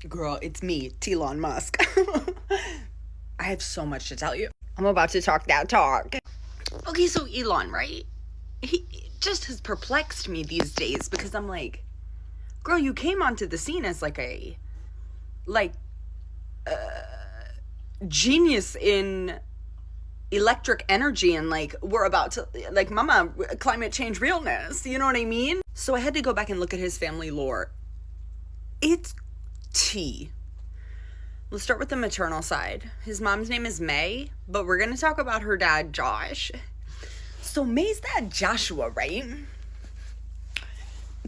Girl, it's me, Elon Musk. I have so much to tell you. I'm about to talk that talk. Okay, so Elon, right? He just has perplexed me these days because I'm like, girl, you came onto the scene as like a genius in electric energy, and like we're about to, like, mama, climate change realness, you know what I mean? So I had to go back and look at his family lore. It's tea. Let's start with the maternal side. His mom's name is May, but we're gonna talk about her dad, Josh. So May's dad, Joshua, right?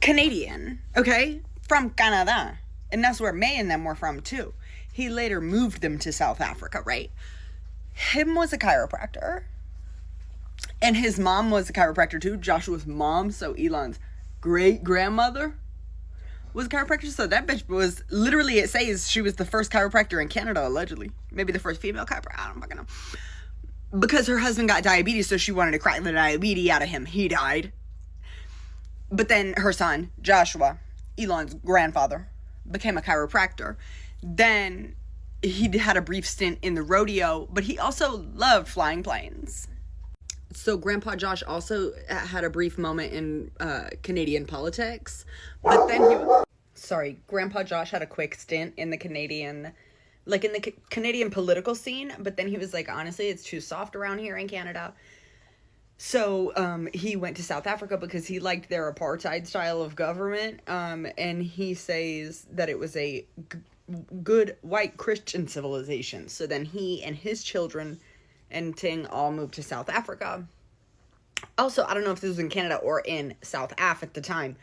Canadian, okay? From Canada. And that's where May and them were from too. He later moved them to South Africa, right? Him was a chiropractor. And his mom was a chiropractor too. Joshua's mom, so Elon's great-grandmother, was a chiropractor. So that bitch was, literally, it says she was the first chiropractor in Canada, allegedly. Maybe the first female chiropractor. I don't fucking know. Because her husband got diabetes, so she wanted to crack the diabetes out of him. He died. But then her son, Joshua, Elon's grandfather, became a chiropractor. Then he had a brief stint in the rodeo, but he also loved flying planes. So Grandpa Josh also had a brief moment in Canadian politics, but then Grandpa Josh had a quick stint in the Canadian political scene, but then he was like, honestly, it's too soft around here in Canada. So he went to South Africa because he liked their apartheid style of government, and he says that it was a good white Christian civilization. So then he and his children and Ting all moved to South Africa. Also, I don't know if this was in Canada or in South Af at the time.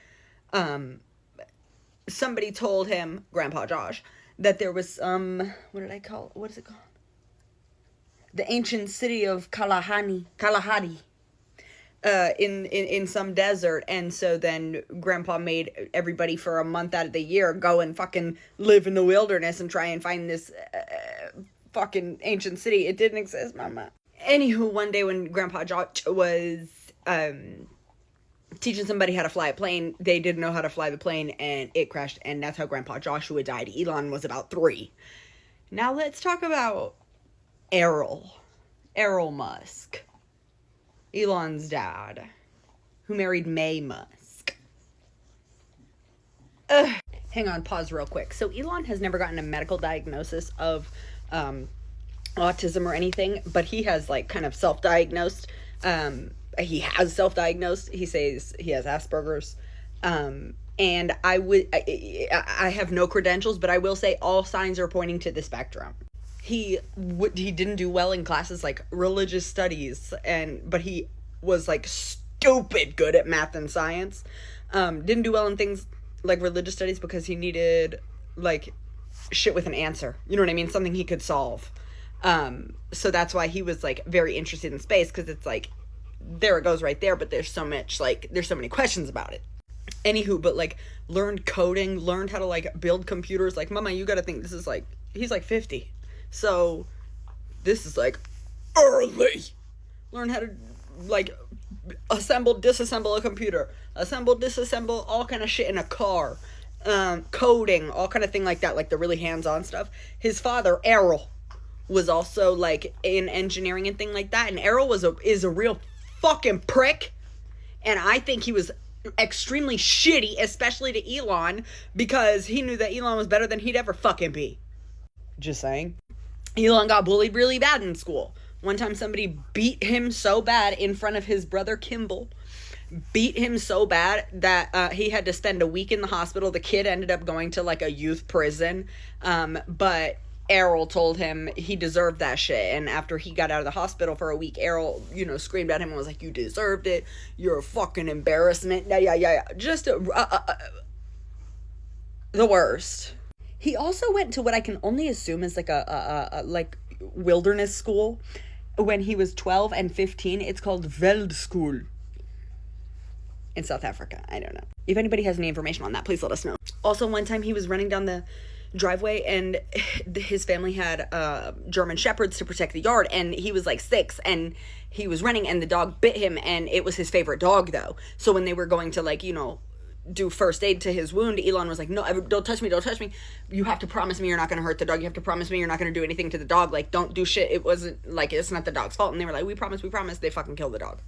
Somebody told him, Grandpa Josh, that there was what is it called? The ancient city of Kalahari. In some desert, and so then Grandpa made everybody for a month out of the year go and fucking live in the wilderness and try and find this fucking ancient city. It didn't exist, mama. Anywho, one day when Grandpa Josh was teaching somebody how to fly a plane, they didn't know how to fly the plane, and it crashed, and that's how Grandpa Joshua died. Elon was about 3. Now let's talk about Errol Musk, Elon's dad, who married May Musk. Hang on, pause real quick. So Elon has never gotten a medical diagnosis of autism or anything, but he has like kind of self-diagnosed. He has self-diagnosed. He says he has Asperger's. And I have no credentials, but I will say all signs are pointing to the spectrum. He didn't do well in classes like religious studies, but he was like stupid good at math and science. Didn't do well in things like religious studies because he needed like shit with an answer. You know what I mean? Something he could solve. So that's why he was like very interested in space, because it's like, there it goes right there, but there's so many questions about it. Anywho, but like learned coding, learned how to like build computers. Like, mama, you gotta think this is like, he's like 50. So this is like early. Learn how to like disassemble a computer, disassemble all kind of shit in a car, coding, all kind of thing like that, like the really hands-on stuff. His father, Errol, was also like in engineering and thing like that, and Errol is a real fucking prick, and I think he was extremely shitty, especially to Elon, because he knew that Elon was better than he'd ever fucking be. Just saying. Elon got bullied really bad in school. One time somebody beat him so bad in front of his brother Kimball. Beat him so bad that he had to spend a week in the hospital. The kid ended up going to like a youth prison. But Errol told him he deserved that shit. And after he got out of the hospital for a week, Errol, screamed at him and was like, "You deserved it. You're a fucking embarrassment." Yeah. Just the worst. He also went to what I can only assume is like a wilderness school when he was 12 and 15. It's called Veld School in South Africa. I don't know. If anybody has any information on that, please let us know. Also, one time he was running down the driveway and his family had German shepherds to protect the yard, and he was like 6 and he was running and the dog bit him, and it was his favorite dog though. So when they were going to do first aid to his wound, Elon was like, no, don't touch me, don't touch me. You have to promise me you're not going to hurt the dog. You have to promise me you're not going to do anything to the dog. Like, don't do shit. It wasn't, like, it's not the dog's fault. And they were like, we promise, we promise. They fucking killed the dog.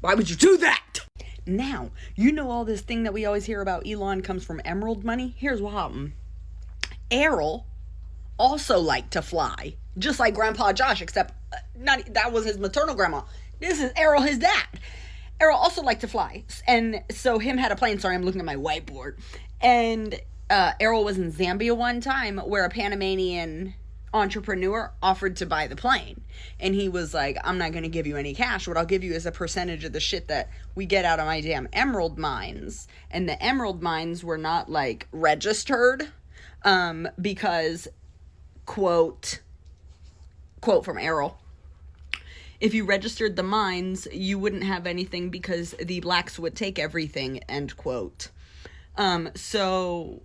Why would you do that? Now, you know all this thing that we always hear about Elon comes from emerald money? Here's what happened. Errol also liked to fly, just like Grandpa Josh, except that was his maternal grandma. This is Errol, his dad. Errol also liked to fly, and so him had a plane. Sorry, I'm looking at my whiteboard. And Errol was in Zambia one time where a Panamanian entrepreneur offered to buy the plane, and he was like, I'm not going to give you any cash. What I'll give you is a percentage of the shit that we get out of my damn emerald mines. And the emerald mines were not, like, registered, because, quote from Errol, if you registered the mines, you wouldn't have anything because the blacks would take everything, end quote. So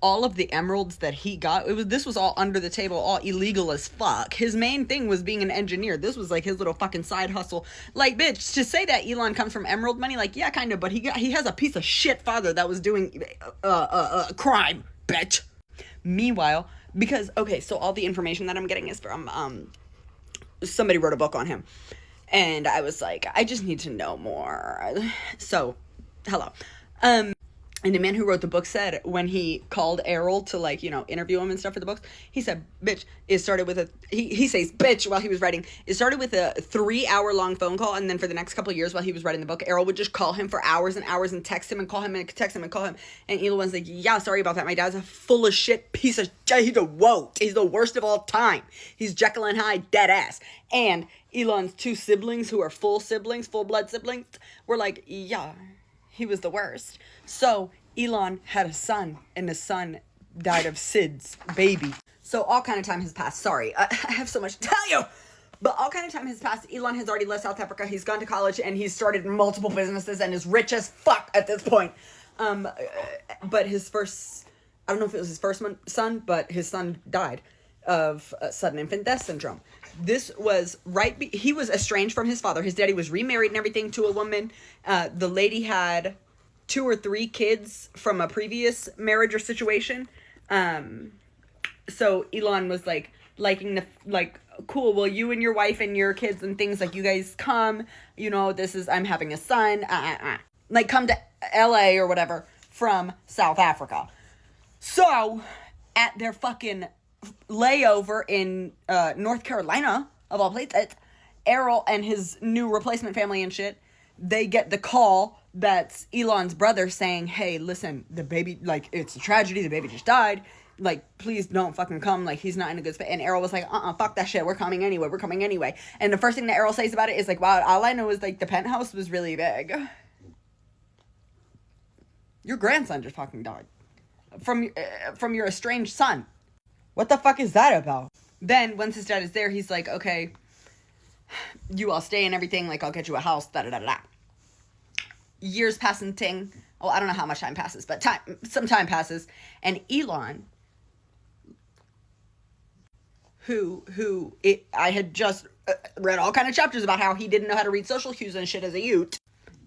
all of the emeralds that he got, this was all under the table, all illegal as fuck. His main thing was being an engineer. This was like his little fucking side hustle. Like, bitch, to say that Elon comes from emerald money, like, yeah, kind of, but he has a piece of shit father that was doing crime, bitch. Meanwhile, because, okay, so all the information that I'm getting is from somebody wrote a book on him, and I was like, I just need to know more. So, hello. And the man who wrote the book said when he called Errol to, like, you know, interview him and stuff for the books, he said, bitch, it started with he says bitch while he was writing. It started with a 3-hour-long phone call, and then for the next couple of years while he was writing the book, Errol would just call him for hours and hours and text him and call him and text him and call him. And Elon's like, yeah, sorry about that. My dad's a full of shit piece of shit. He's a woke. He's the worst of all time. He's Jekyll and Hyde, dead ass. And Elon's 2 siblings who are full blood siblings, were like, yeah, he was the worst. So Elon had a son, and the son died of SIDS, baby. So all kind of time has passed. Sorry, I have so much to tell you. But all kind of time has passed. Elon has already left South Africa. He's gone to college, and he's started multiple businesses and is rich as fuck at this point. But his first, I don't know if it was his first son, but his son died of sudden infant death syndrome. This was he was estranged from his father. His daddy was remarried and everything to a woman. The lady had 2 or 3 kids from a previous marriage or situation. So Elon was like, liking cool, well, you and your wife and your kids and things, like, you guys come, you know, I'm having a son, like, come to LA or whatever from South Africa. So at their fucking layover in North Carolina, of all places, Errol and his new replacement family and shit, they get the call that's Elon's brother saying, hey, listen, the baby, like, it's a tragedy, the baby just died, like, please don't fucking come, like, he's not in a good space. And Errol was like, fuck that shit, we're coming anyway. And the first thing that Errol says about it is like, wow, all I know is, like, the penthouse was really big. Your grandson just fucking died from your estranged son. What the fuck is that about? Then once his dad is there, he's like, okay, you all stay and everything, like, I'll get you a house, da-da-da-da-da. Years pass and ting. Oh, I don't know how much time passes, but some time passes. And Elon, I had just read all kind of chapters about how he didn't know how to read social cues and shit as a youth.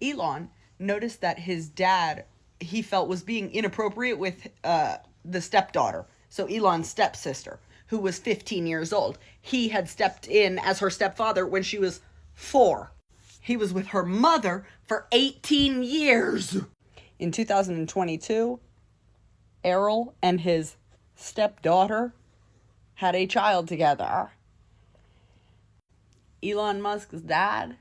Elon noticed that his dad, he felt, was being inappropriate with the stepdaughter. So Elon's stepsister, who was 15 years old. He had stepped in as her stepfather when she was 4. He was with her mother for 18 years. In 2022, Errol and his stepdaughter had a child together. Elon Musk's dad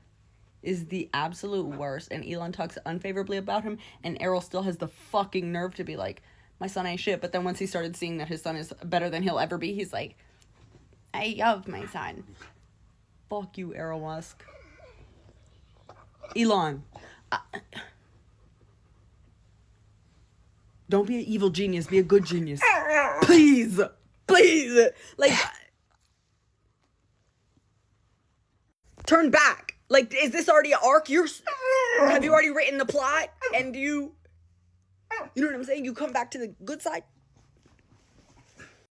is the absolute worst, and Elon talks unfavorably about him, and Errol still has the fucking nerve to be like, my son ain't shit. But then once he started seeing that his son is better than he'll ever be, he's like, I love my son. Fuck you, Elon Musk. Elon, don't be an evil genius, be a good genius. Please. Like, turn back. Like, is this already an arc? Have you already written the plot? And you know what I'm saying? You come back to the good side?